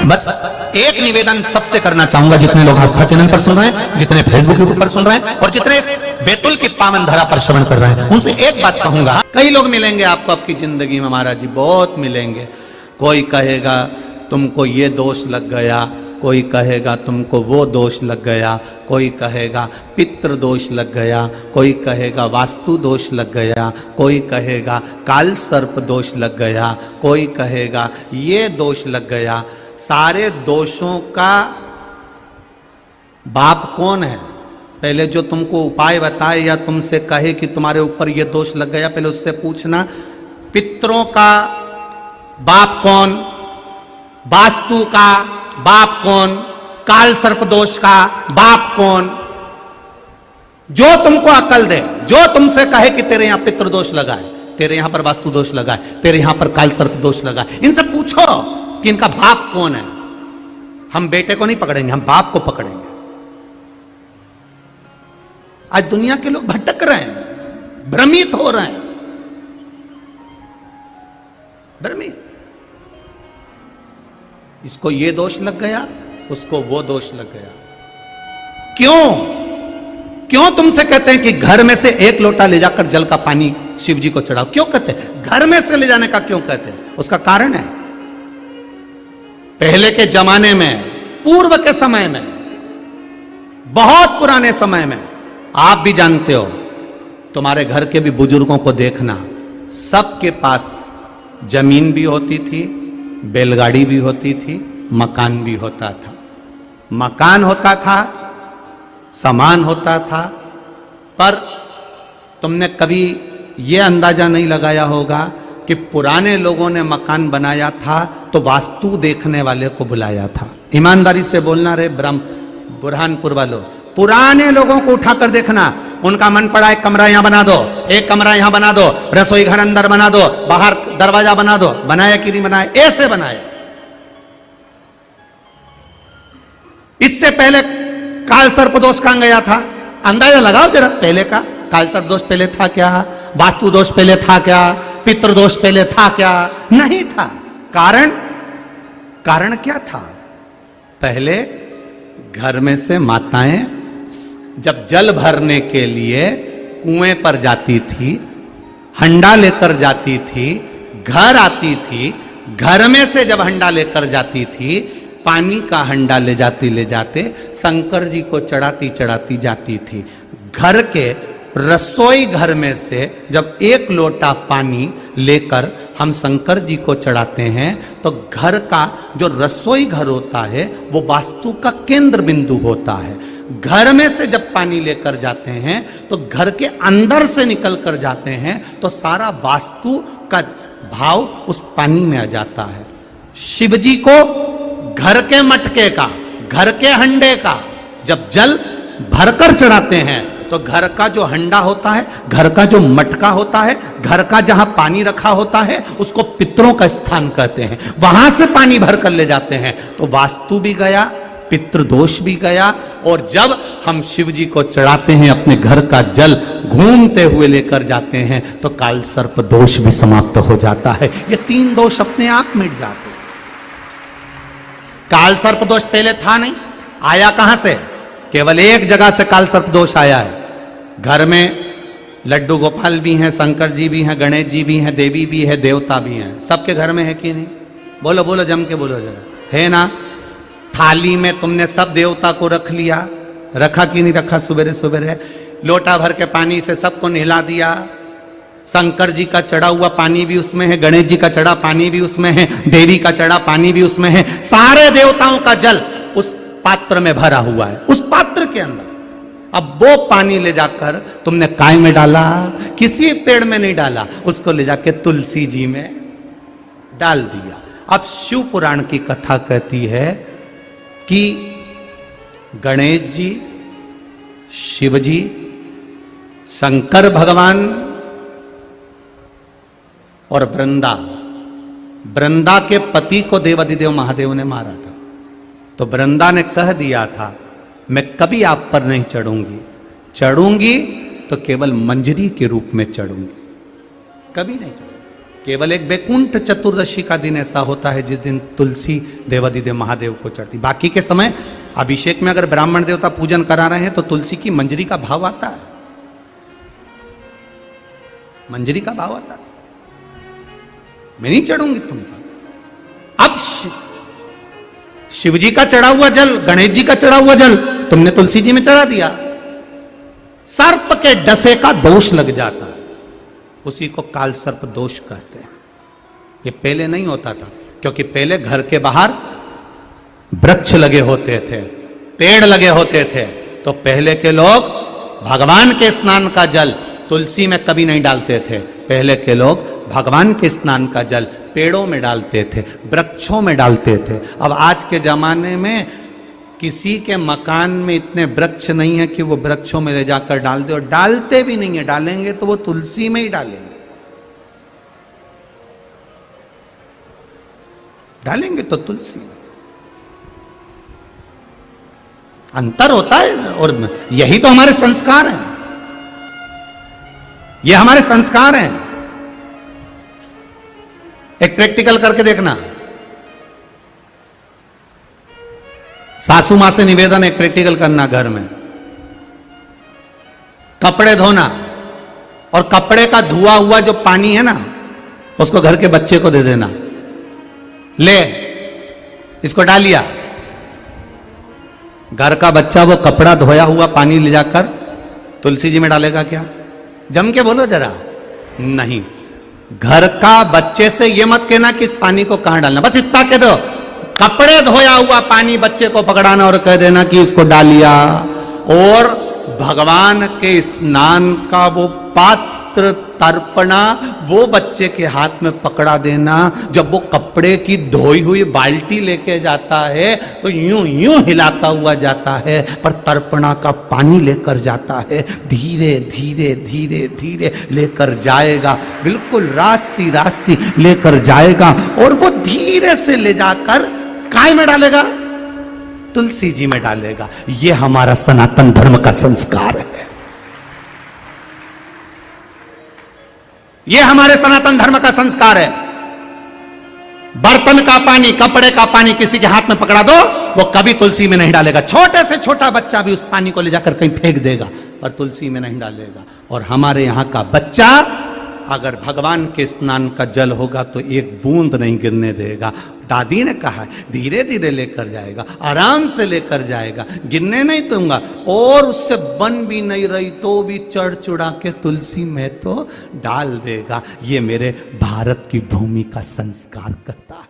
बस एक निवेदन सबसे करना चाहूंगा, जितने लोग आस्था चैनल पर सुन रहे हैं, जितने फेसबुक पर सुन रहे हैं और जितने बैतुल की पावन धरा पर श्रवण कर रहे हैं, उनसे एक बात कहूंगा। कई लोग मिलेंगे आपको आपकी जिंदगी में महाराज जी, बहुत मिलेंगे। कोई कहेगा तुमको ये दोष लग गया, कोई कहेगा तुमको वो दोष लग गया, कोई कहेगा पितृ दोष लग गया, कोई कहेगा वास्तु दोष लग गया, कोई कहेगा काल सर्प दोष लग गया, कोई कहेगा ये दोष लग गया। सारे दोषों का बाप कौन है? पहले जो तुमको उपाय बताए या तुमसे कहे कि तुम्हारे ऊपर ये दोष लग गया, पहले उससे पूछना पितरों का बाप कौन, वास्तु का बाप कौन, काल सर्प दोष का बाप कौन। जो तुमको अकल दे, जो तुमसे कहे कि तेरे यहां पितृ दोष लगा है, तेरे यहां पर वास्तु दोष लगा है, तेरे यहां पर काल सर्प दोष लगा है, इनसे पूछो कि इनका बाप कौन है। हम बेटे को नहीं पकड़ेंगे, हम बाप को पकड़ेंगे। आज दुनिया के लोग भटक रहे हैं, भ्रमित हो रहे हैं, भ्रमित। इसको ये दोष लग गया, उसको वो दोष लग गया। क्यों तुमसे कहते हैं कि घर में से एक लोटा ले जाकर जल का पानी शिव जी को चढ़ाओ? क्यों कहते हैं? घर में से ले जाने का क्यों कहते हैं? उसका कारण है, पहले के जमाने में, पूर्व के समय में, बहुत पुराने समय में, आप भी जानते हो, तुम्हारे घर के भी बुजुर्गों को देखना, सबके पास जमीन भी होती थी, बैलगाड़ी भी होती थी, मकान भी होता था। मकान होता था, सामान होता था, पर तुमने कभी यह अंदाजा नहीं लगाया होगा कि पुराने लोगों ने मकान बनाया था तो वास्तु देखने वाले को बुलाया था। ईमानदारी से बोलना रे बुरहानपुर वालों, पुराने लोगों को उठाकर देखना। उनका मन पड़ा एक कमरा यहां बना दो, एक कमरा यहां बना दो, रसोई घर अंदर बना दो, बाहर दरवाजा बना दो। बनाया कि नहीं बनाया? ऐसे बनाया। इससे पहले काल सर्प दोष कहां गया था? अंदाजा लगाओ जरा, पहले का काल सर्प दोष पहले था क्या? वास्तु दोष पहले था क्या? पितृ दोष पहले था क्या? नहीं था। कारण क्या था? पहले घर में से माताएं जब जल भरने के लिए कुएं पर जाती थी, हंडा लेकर जाती थी, घर आती थी, घर में से जब हंडा लेकर जाती थी, पानी का हंडा ले जाते शंकर जी को चढ़ाती जाती थी। घर के रसोई घर में से जब एक लोटा पानी लेकर हम शंकर जी को चढ़ाते हैं तो घर का जो रसोई घर होता है वो वास्तु का केंद्र बिंदु होता है। घर में से जब पानी लेकर जाते हैं तो घर के अंदर से निकल कर जाते हैं तो सारा वास्तु का भाव उस पानी में आ जाता है। शिव जी को घर के मटके का, घर के हंडे का जब जल भरकर चढ़ाते हैं तो घर का जो हंडा होता है, घर का जो मटका होता है, घर का जहां पानी रखा होता है उसको पितरों का स्थान कहते हैं। वहां से पानी भरकर ले जाते हैं तो वास्तु भी गया, पितृदोष भी गया। और जब हम शिव जी को चढ़ाते हैं, अपने घर का जल घूमते हुए लेकर जाते हैं तो काल सर्प दोष भी समाप्त हो जाता है। ये 3 दोष अपने आप मिट जाते हैं। काल सर्प दोष पहले था नहीं, आया कहां से? केवल एक जगह से काल सर्प दोष आया है। घर में लड्डू गोपाल भी हैं, शंकर जी भी हैं, गणेश जी भी हैं, देवी भी है, देवता भी हैं। सबके घर में है कि नहीं? बोलो बोलो, जम के बोलो जरा, है ना? थाली में तुमने सब देवता को रख लिया, रखा कि नहीं रखा? सुबेरे सुबेरे लोटा भर के पानी से सबको नहला दिया। शंकर जी का चढ़ा हुआ पानी भी उसमें है, गणेश जी का चढ़ा पानी भी उसमें है, देवी का चढ़ा पानी भी उसमें है। सारे देवताओं का जल उस पात्र में भरा हुआ है, उस पात्र के अंदर। अब वो पानी ले जाकर तुमने काय में डाला? किसी पेड़ में नहीं डाला, उसको ले जाके तुलसी जी में डाल दिया। अब शिव पुराण की कथा कहती है कि गणेश जी, शिव जी, शंकर भगवान और वृंदा के पति को देवाधिदेव महादेव ने मारा था। तो वृंदा ने कह दिया था मैं कभी आप पर नहीं चढ़ूंगी तो केवल मंजरी के रूप में चढ़ूंगी, कभी नहीं चढ़ूंगी। केवल एक बैकुंठ चतुर्दशी का दिन ऐसा होता है जिस दिन तुलसी देवादिदेव महादेव को चढ़ती। बाकी के समय अभिषेक में अगर ब्राह्मण देवता पूजन करा रहे हैं तो तुलसी की मंजरी का भाव आता है, मंजरी का भाव आता है। मैं नहीं चढ़ूंगी तुम पर। अब शिव जी का चढ़ा हुआ जल, गणेश जी का चढ़ा हुआ जल तुमने तुलसी जी में चढ़ा दिया, सर्प के डसे का दोष लग जाता है, उसी को काल सर्प दोष कहते हैं। ये पहले नहीं होता था, क्योंकि पहले घर के बाहर वृक्ष लगे होते थे, पेड़ लगे होते थे, तो पहले के लोग भगवान के स्नान का जल तुलसी में कभी नहीं डालते थे। पहले के लोग भगवान के स्नान का जल पेड़ों में डालते थे, वृक्षों में डालते थे। अब आज के जमाने में किसी के मकान में इतने वृक्ष नहीं है कि वो वृक्षों में ले जाकर डाल दे, और डालते भी नहीं है, डालेंगे तो वो तुलसी में ही डालेंगे, डालेंगे तो तुलसी में। अंतर होता है, और यही तो हमारे संस्कार हैं, ये हमारे संस्कार हैं। एक प्रैक्टिकल करके देखना, सासू मां से निवेदन, एक प्रैक्टिकल करना घर में। कपड़े धोना, और कपड़े का धुआ हुआ जो पानी है ना, उसको घर के बच्चे को दे देना, ले इसको डालिया। घर का बच्चा वो कपड़ा धोया हुआ पानी ले जाकर तुलसी जी में डालेगा क्या? जम के बोलो जरा। नहीं, घर का बच्चे से ये मत कहना कि इस पानी को कहां डालना, बस इतना कह दो, कपड़े धोया हुआ पानी बच्चे को पकड़ाना और कह देना कि इसको डालिया। और भगवान के स्नान का वो पात्र तर्पणा वो बच्चे के हाथ में पकड़ा देना। जब वो कपड़े की धोई हुई बाल्टी लेके जाता है तो यूं यूं हिलाता हुआ जाता है, पर तर्पणा का पानी लेकर जाता है, धीरे धीरे धीरे धीरे लेकर जाएगा, बिल्कुल रास्ती रास्ती लेकर जाएगा, और वो धीरे से ले जाकर काय में डालेगा? तुलसी जी में डालेगा। ये हमारा सनातन धर्म का संस्कार है, ये हमारे सनातन धर्म का संस्कार है। बर्तन का पानी, कपड़े का पानी किसी के हाथ में पकड़ा दो, वो कभी तुलसी में नहीं डालेगा। छोटे से छोटा बच्चा भी उस पानी को ले जाकर कहीं फेंक देगा, पर तुलसी में नहीं डालेगा। और हमारे यहां का बच्चा अगर भगवान के स्नान का जल होगा तो एक बूंद नहीं गिरने देगा। दादी ने कहा धीरे धीरे लेकर जाएगा, आराम से लेकर जाएगा, गिरने नहीं दूंगा। और उससे बन भी नहीं रही तो भी चढ़ चुढ़ा के तुलसी में तो डाल देगा। ये मेरे भारत की भूमि का संस्कार कहता है।